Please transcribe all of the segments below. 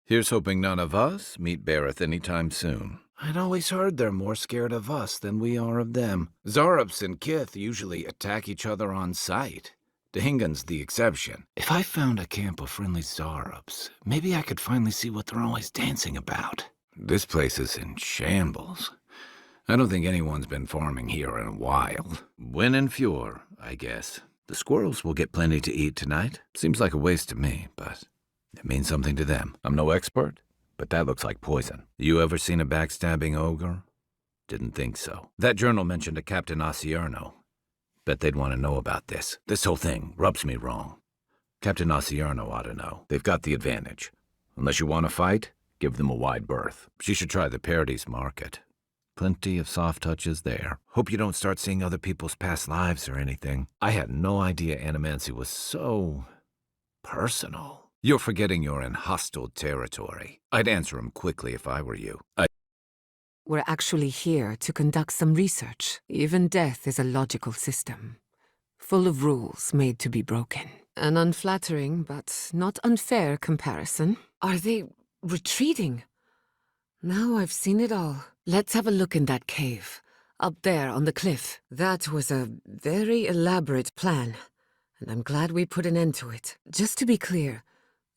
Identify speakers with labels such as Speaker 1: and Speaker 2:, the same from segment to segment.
Speaker 1: Here's hoping none of us meet Bareth anytime soon.
Speaker 2: I'd always heard they're more scared of us than we are of them. Zarops and Kith usually attack each other on sight. Dahingan's the exception. If I found a camp of friendly Zarops, maybe I could finally see what they're always dancing about. This place is in shambles. I don't think anyone's been farming here in a while. Win and Fjord, I guess. The squirrels will get plenty to eat tonight. Seems like a waste to me, but it means something to them. I'm no expert, but that looks like poison. You ever seen a backstabbing ogre? Didn't think so. That journal mentioned a Captain Ocierno. Bet they'd want to know about this. This whole thing rubs me wrong. Captain Ocierno ought to know. They've got the advantage. Unless you want to fight, give them a wide berth. She should try the Paradis Market. Plenty of soft touches there. Hope you don't start seeing other people's past lives or anything. I had no idea animancy was so personal. You're forgetting you're in hostile territory. I'd answer him quickly if I were you.
Speaker 3: We're actually here to conduct some research. Even death is a logical system, full of rules made to be broken. An unflattering but not unfair comparison. Are they retreating? Now I've seen it all. Let's have a look in that cave, up there on the cliff. That was a very elaborate plan, and I'm glad we put an end to it. Just to be clear,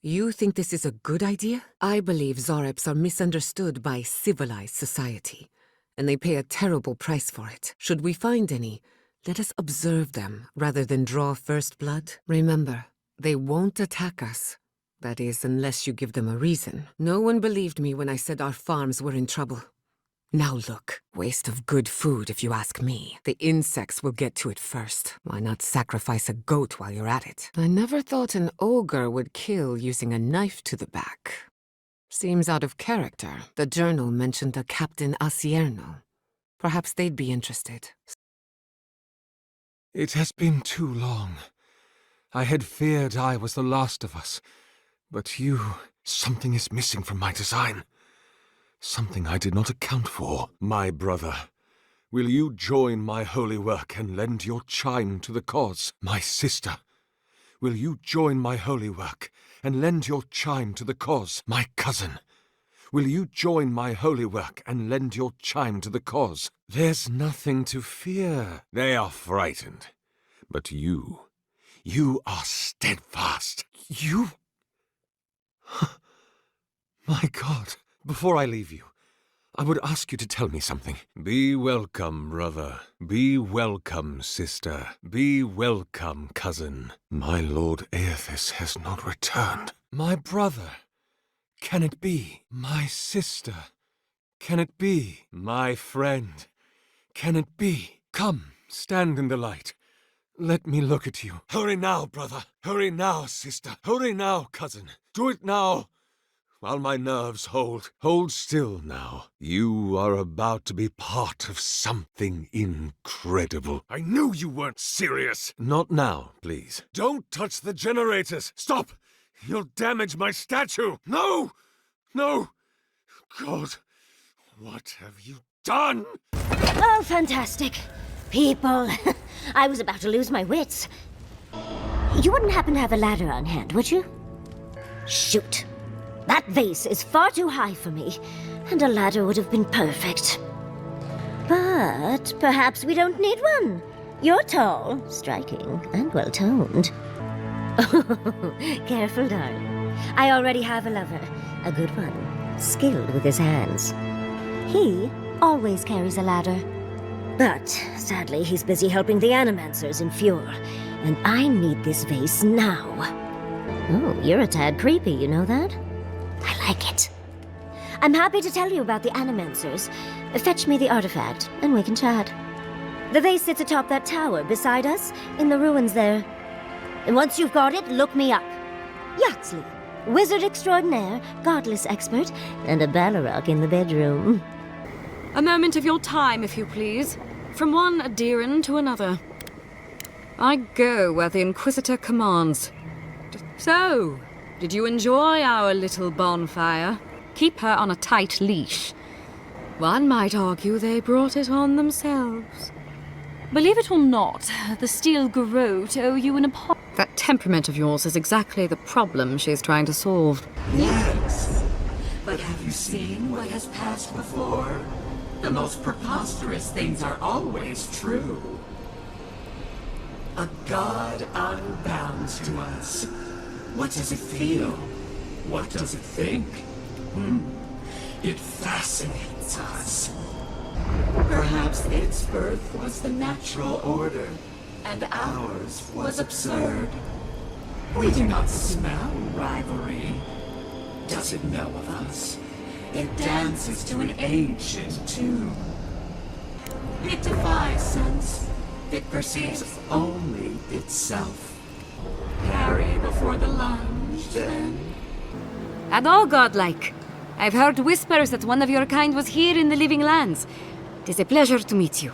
Speaker 3: you think this is a good idea? I believe Zareps are misunderstood by civilized society, and they pay a terrible price for it. Should we find any, let us observe them rather than draw first blood. Remember, they won't attack us. That is, unless you give them a reason. No one believed me when I said our farms were in trouble. Now look, waste of good food if you ask me. The insects will get to it first. Why not sacrifice a goat while you're at it? I never thought an ogre would kill using a knife to the back. Seems out of character. The journal mentioned a Captain Ocierno. Perhaps they'd be interested.
Speaker 4: It has been too long. I had feared I was the last of us. But something is missing from my design. Something I did not account for. My brother, will you join my holy work and lend your chime to the cause? My sister, will you join my holy work and lend your chime to the cause? My cousin, will you join my holy work and lend your chime to the cause? There's nothing to fear. They are frightened. But you are steadfast. You... My God, before I leave you, I would ask you to tell me something. Be welcome, brother. Be welcome, sister. Be welcome, cousin. My Lord Aethys has not returned. My brother, can it be? My sister, can it be? My friend, can it be? Come, stand in the light. Let me look at you. Hurry now, brother. Hurry now, sister. Hurry now, cousin. Do it now. While my nerves hold. Hold still now. You are about to be part of something incredible. I knew you weren't serious. Not now, please. Don't touch the generators. Stop. You'll damage my statue. No! No! God, what have you done?
Speaker 5: Oh, fantastic. People, I was about to lose my wits. You wouldn't happen to have a ladder on hand, would you? Shoot. That vase is far too high for me, and a ladder would have been perfect. But perhaps we don't need one. You're tall, striking, and well-toned. Careful, darling. I already have a lover. A good one. Skilled with his hands. He always carries a ladder. But, sadly, he's busy helping the Animancers in Fjord, and I need this vase now. Oh, you're a tad creepy, you know that? I like it. I'm happy to tell you about the Animancers. Fetch me the artifact, and we can chat. The vase sits atop that tower beside us, in the ruins there. And once you've got it, look me up. Yaxley, wizard extraordinaire, godless expert, and a Balrog in the bedroom.
Speaker 6: A moment of your time, if you please. From one Adiran to another. I go where the Inquisitor commands. So, did you enjoy our little bonfire? Keep her on a tight leash. One might argue they brought it on themselves. Believe it or not, the Steel Garrote owe you an apology. That temperament of yours is exactly the problem she's trying to solve.
Speaker 7: Yes, seen what has passed before? The most preposterous things are always true. A god unbound to us. What does it feel? What does it think? It fascinates us. Perhaps its birth was the natural order, and ours was absurd. We do not smell rivalry. Does it know of us? It dances to an ancient tune. It defies sense. It perceives only itself. Carry before the lunge, then.
Speaker 6: At all godlike. I've heard whispers that one of your kind was here in the Living Lands. It is a pleasure to meet you.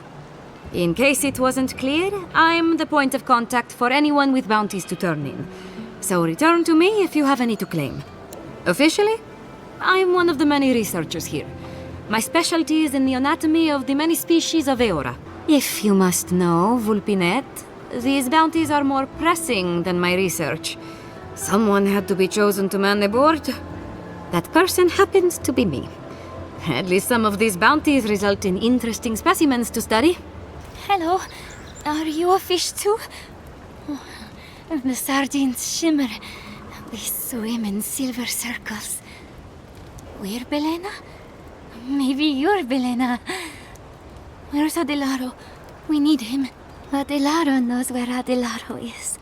Speaker 6: In case it wasn't clear, I'm the point of contact for anyone with bounties to turn in. So return to me if you have any to claim. Officially, I'm one of the many researchers here. My specialty is in the anatomy of the many species of Eora. If you must know, Vulpinet, these bounties are more pressing than my research. Someone had to be chosen to man the board. That person happened to be me. At least some of these bounties result in interesting specimens to study.
Speaker 8: Hello. Are you a fish too? Oh, the sardines shimmer. They swim in silver circles. We're Belena? Maybe you're Belena. Where's Adelaro? We need him. Adelaro knows where Adelaro is.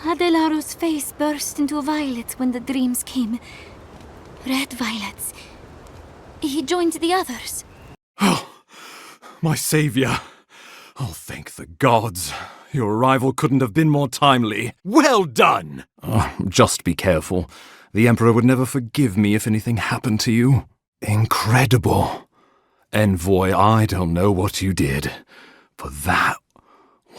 Speaker 8: Adelaro's face burst into violet when the dreams came. Red violets. He joined the others.
Speaker 4: Oh, my savior. Oh, thank the gods. Your arrival couldn't have been more timely. Well done! Oh, just be careful. The Emperor would never forgive me if anything happened to you. Incredible. Envoy, I don't know what you did, but that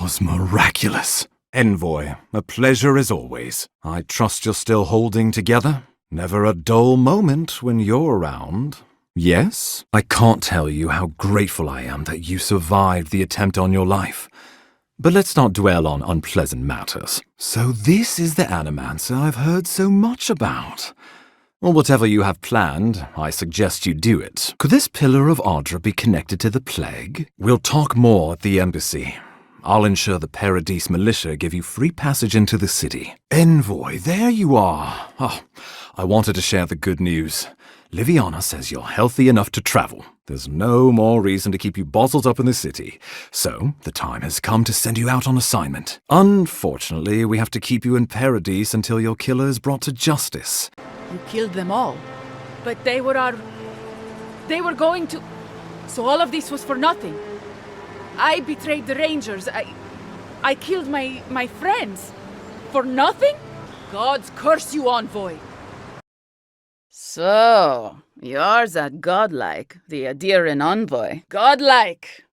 Speaker 4: was miraculous. Envoy, a pleasure as always. I trust you're still holding together? Never a dull moment when you're around. Yes? I can't tell you how grateful I am that you survived the attempt on your life. But let's not dwell on unpleasant matters. So this is the Animancer I've heard so much about. Well, whatever you have planned, I suggest you do it. Could this Pillar of Ardra be connected to the plague? We'll talk more at the embassy. I'll ensure the Paradise militia give you free passage into the city. Envoy, there you are. Oh, I wanted to share the good news. Liviana says you're healthy enough to travel. There's no more reason to keep you bottled up in the city. So, the time has come to send you out on assignment. Unfortunately, we have to keep you in Paradise until your killer is brought to justice.
Speaker 9: You killed them all. But they were going to... So all of this was for nothing. I betrayed the Rangers. I killed my friends. For nothing? Gods curse you, Envoy.
Speaker 10: So, you're that godlike, the Adiran Envoy. Godlike!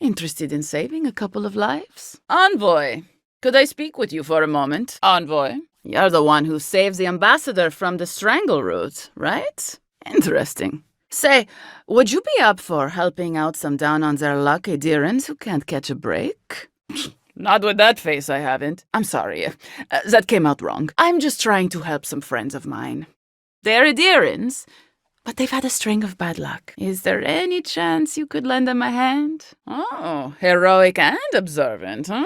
Speaker 10: Interested in saving a couple of lives? Envoy, could I speak with you for a moment? Envoy, you're the one who saves the ambassador from the strangle root, right? Interesting. Say, would you be up for helping out some down-on-their-luck Adirans who can't catch a break? Not with that face, I haven't. I'm sorry. That came out wrong. I'm just trying to help some friends of mine. They're Adirans, but they've had a string of bad luck. Is there any chance you could lend them a hand? Oh, heroic and observant, huh?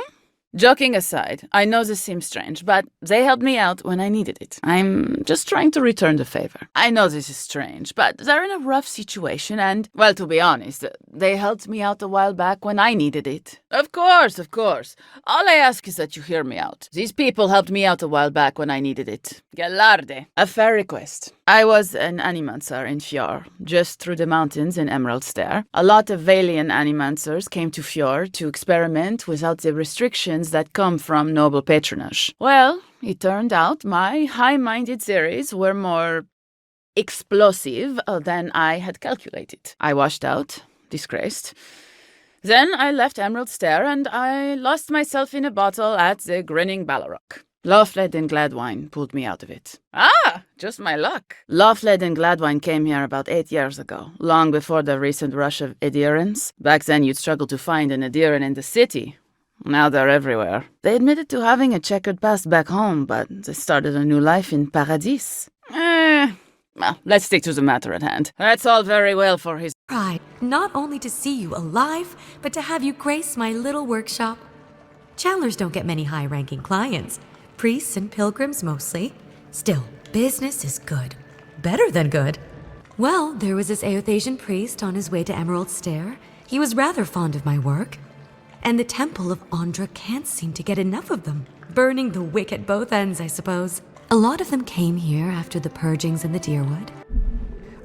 Speaker 10: Joking aside, I know this seems strange, but they helped me out when I needed it. I'm just trying to return the favor. I know this is strange, but they're in a rough situation and, well, to be honest, they helped me out a while back when I needed it. Of course, of course. All I ask is that you hear me out. These people helped me out a while back when I needed it. Galarde. A fair request. I was an Animancer in Fjord, just through the mountains in Emerald Stair. A lot of Valian Animancers came to Fjord to experiment without the restrictions that come from noble patronage. Well, it turned out my high-minded theories were more explosive than I had calculated. I washed out, disgraced. Then I left Emerald Stair and I lost myself in a bottle at the Grinning Ballarok. Lofled and Gladwine pulled me out of it. Ah, just my luck. Lofled and Gladwine came here about 8 years ago, long before the recent rush of Adirans. Back then you'd struggle to find an Adiran in the city. Now they're everywhere. They admitted to having a checkered past back home, but they started a new life in Paradis. Well, let's stick to the matter at hand. That's all very well for his
Speaker 11: Pride, not only to see you alive, but to have you grace my little workshop. Chandlers don't get many high-ranking clients. Priests and pilgrims mostly. Still, business is good. Better than good. Well, there was this Eothasian priest on his way to Emerald Stair. He was rather fond of my work. And the Temple of Andra can't seem to get enough of them. Burning the wick at both ends, I suppose. A lot of them came here after the purgings in the Deerwood,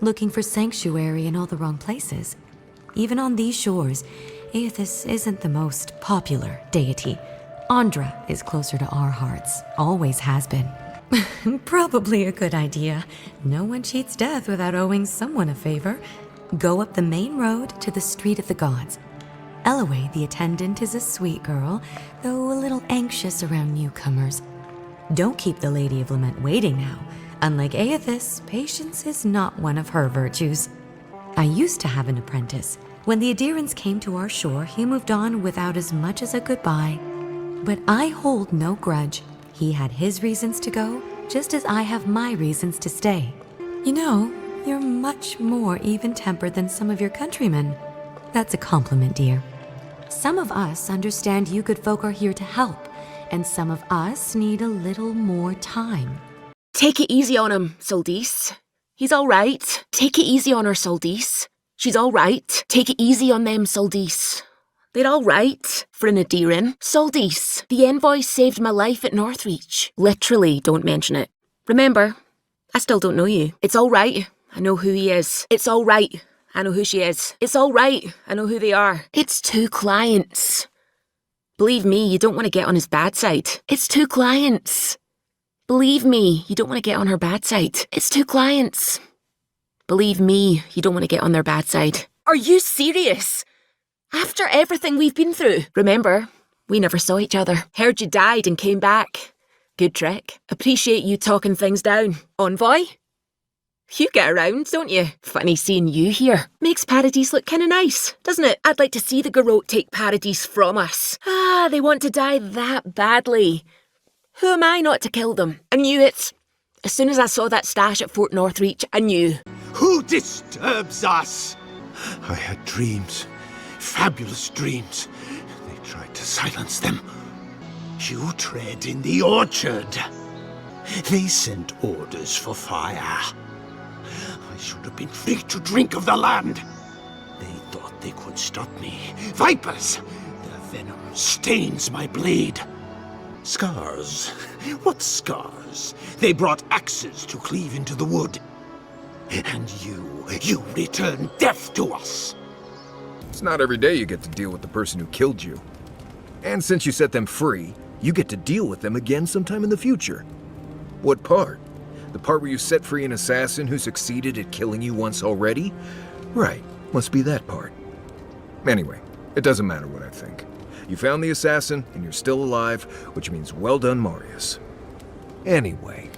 Speaker 11: looking for sanctuary in all the wrong places. Even on these shores, Eothas isn't the most popular deity. Andra is closer to our hearts, always has been. Probably a good idea. No one cheats death without owing someone a favor. Go up the main road to the Street of the Gods. Eloe, the attendant, is a sweet girl, though a little anxious around newcomers. Don't keep the Lady of Lament waiting now. Unlike Eothas, patience is not one of her virtues. I used to have an apprentice. When the Adirans came to our shore, he moved on without as much as a goodbye. But I hold no grudge. He had his reasons to go, just as I have my reasons to stay. You know, you're much more even-tempered than some of your countrymen. That's a compliment, dear. Some of us understand you good folk are here to help, and some of us need a little more time.
Speaker 12: Take it easy on him, Soldice. He's all right. Take it easy on her, Soldice. She's all right. Take it easy on them, Soldice. They're all right for an Adiran. Soldice, the envoy saved my life at Northreach. Literally, don't mention it. Remember, I still don't know you. It's all right. I know who he is. It's all right. I know who she is. It's all right. I know who they are. It's 2 clients. Believe me, you don't want to get on his bad side. It's 2 clients. Believe me, you don't want to get on her bad side. It's 2 clients. Believe me, you don't want to get on their bad side. Are you serious? After everything we've been through? Remember, we never saw each other. Heard you died and came back. Good trick. Appreciate you talking things down. Envoy? You get around, don't you? Funny seeing you here. Makes Paradis look kinda nice, doesn't it? I'd like to see the Garrote take Paradis from us. They want to die that badly. Who am I not to kill them? I knew it. As soon as I saw that stash at Fort Northreach, I knew.
Speaker 13: Who disturbs us? I had dreams. Fabulous dreams. They tried to silence them. You tread in the orchard. They sent orders for fire. I should have been free to drink of the land. They thought they could stop me. Vipers! Their venom stains my blade. Scars? What scars? They brought axes to cleave into the wood. And you return death to us.
Speaker 14: It's not every day you get to deal with the person who killed you. And since you set them free, you get to deal with them again sometime in the future. What part? The part where you set free an assassin who succeeded at killing you once already? Right, must be that part. Anyway, it doesn't matter what I think. You found the assassin, and you're still alive, which means well done, Marius. Anyway,